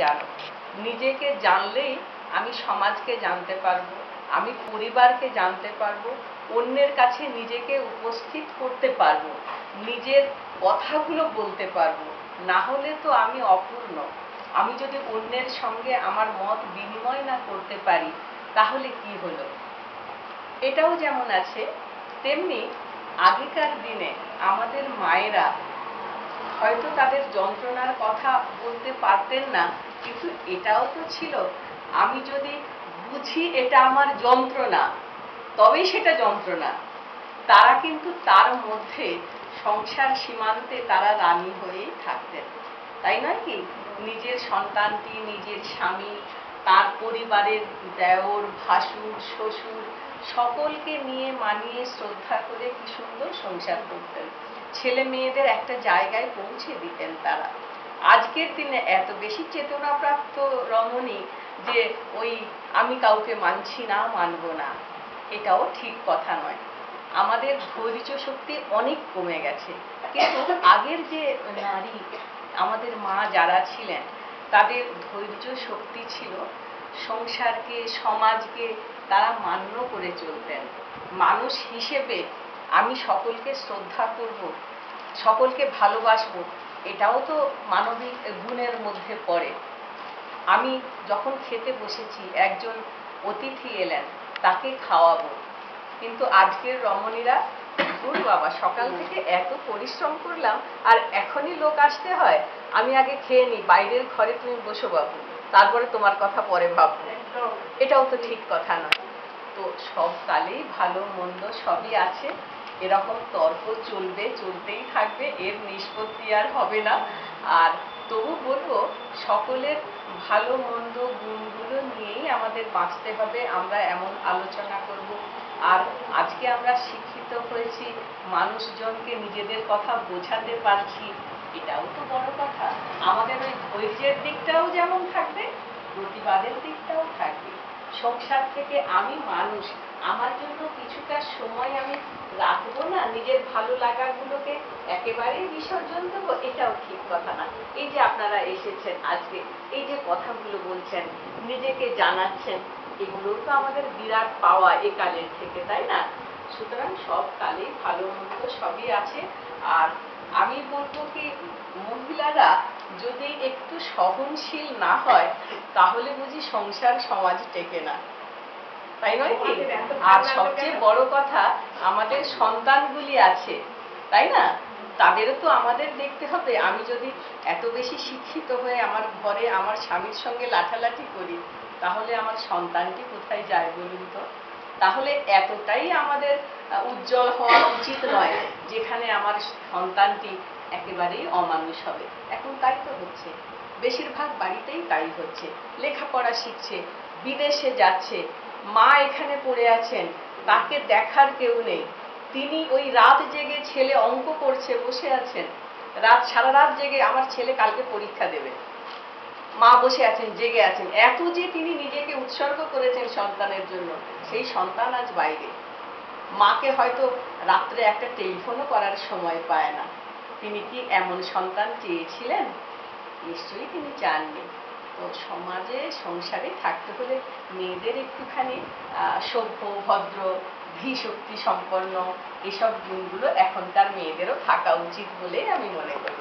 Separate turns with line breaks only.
জানো। নিজেকে জানলেই আমি সমাজকে জানতে পারবো, আমি পরিবারকে জানতে পারবো, অন্যের কাছে নিজেকে উপস্থিত করতে পারবো, নিজের কথাগুলো বলতে পারবো। না হলে তো আমি অপূর্ণ। আমি যদি অন্যের সঙ্গে আমার মত বিনিময় না করতে পারি তাহলে কি হলো? এটাও যেমন আছে, তেমনি আগেকার দিনে আমাদের মায়েরা হয়তো তাদের যন্ত্রণার কথা বলতে পারতেন না, কিন্তু এটাও তো ছিল, আমি যদি বুঝি এটা আমার যন্ত্রণা তবেই সেটা যন্ত্রণা। তারা কিন্তু তার মধ্যে সংসার সীমান্তে তারা রানী হয়েই থাকতেন, তাই নয় কি? নিজের সন্তানটি, নিজের স্বামী, তার পরিবারের দেওর, ভাসুর, শ্বশুর সকলকে নিয়ে মানিয়ে শ্রদ্ধা করে কি সুন্দর সংসার করতেন। ছেলে মেয়েদের একটা জায়গায় পৌঁছে দিতেন তারা। আজকের দিনে এত বেশি চেতনাপ্রাপ্ত রমণী যে ওই আমি কাউকে মানছি না, মানব না, এটাও ঠিক কথা নয়। আমাদের ধৈর্য শক্তি অনেক কমে গেছে। কিন্তু আগের যে নারী, আমাদের মা যারা ছিলেন, তাদের ধৈর্য শক্তি ছিল, সংসারকে, সমাজকে তারা মান্য করে চলতেন। মানুষ হিসেবে আমি সকলকে শ্রদ্ধা করব, সকলকে ভালোবাসবো, এটাও তো মানবিক গুণের মধ্যে পড়ে। আমি যখন খেতে বসেছি, একজন অতিথি এলেন, তাকে খাওয়াবো, কিন্তু আজকের রমণীরা দূর বাবা, সকাল থেকে এত পরিশ্রম করলাম আর এখনই লোক আসতে হয়, আমি আগে খেয়ে নিই, বাইরের ঘরে তুমি বসো বাবু, তারপরে তোমার কথা পরে ভাববো। এটাও তো ঠিক কথা নয়। তো সব কালেই ভালো মন্দ সবই আছে, এরকম তর্ক চলবে, চলতেই থাকবে, এর নিষ্পত্তি আর হবে না। আর তবু বলবো, সকলের ভালো মন্দ গুণগুলো নিয়েই আমাদের বাঁচতে হবে, আমরা এমন আলোচনা করব। আর আজকে আমরা শিক্ষিত হয়েছি, মানুষজনকে নিজেদের কথা বোঝাতে পারছি, এটাও তো বড় কথা। আমাদের ওই ধৈর্যের দিকটাও যেমন থাকবে, প্রতিবাদের দিকটাও থাকবে। সংসার থেকে আমি মানুষ, আমার জন্য কিছুটা সময় আমি রাখবো না, নিজের ভালো লাগাগুলোকে একেবারেই বিসর্জন দেবো, এটাও ঠিক কথা না। এই যে আপনারা এসেছেন আজকে, এই যে কথাগুলো বলছেন, নিজেকে জানাচ্ছেন, এগুলো তো আমাদের বিরাট পাওয়া একালের থেকে, তাই না? সুতরাং সব কালেই ভালো মন্দ সবই আছে। আর আমি বলবো কি, মহিলারা যদি একটু সহনশীল না হয় তাহলে বুঝি সংসার সমাজ টেকে না, তাই নয় কি? আর সবচেয়ে বড় কথা, আমাদের সন্তানগুলি আছে, তাই না? তাদেরও তো আমাদের দেখতে হবে। আমি যদি এত বেশি শিক্ষিত হয়ে আমার ঘরে আমার স্বামীর সঙ্গে লাঠালাঠি করি, তাহলে আমার সন্তানটি কোথায় যায় বলুন তো? তাহলে এতটাই আমাদের উজ্জ্বল হওয়া উচিত নয় যেখানে আমার সন্তানটি একেবারেই অমানুষ হবে। এখন তাই তো হচ্ছে, বেশিরভাগ বাড়িতেই তাই হচ্ছে। লেখাপড়া শিখছে, বিদেশে যাচ্ছে, মা এখানে পড়ে আছেন, তাকে দেখার কেউ নেই। তিনি ওই রাত জেগে, ছেলে অঙ্ক করছে, বসে আছেন, সারা রাত জেগে, আমার ছেলে কালকে পরীক্ষা দেবে, মা বসে আছেন, জেগে আছেন। এত যে তিনি নিজেকে উৎসর্গ করেছেন সন্তানের জন্য, সেই সন্তান আজ বাইরে। মাকে হয়তো রাত্রে একটা টেলিফোনও করার সময় পায় না। তিনি কি এমন সন্তান চেয়েছিলেন? নিশ্চয়ই তিনি চাননি। তো সমাজে, সংসারে থাকতে হলে মেয়েদের একটুখানি সভ্য, ভদ্র, ধী শক্তি সম্পন্ন এসব গুণগুলো এখনকার মেয়েদেরও থাকা উচিত বলে আমি মনে করি।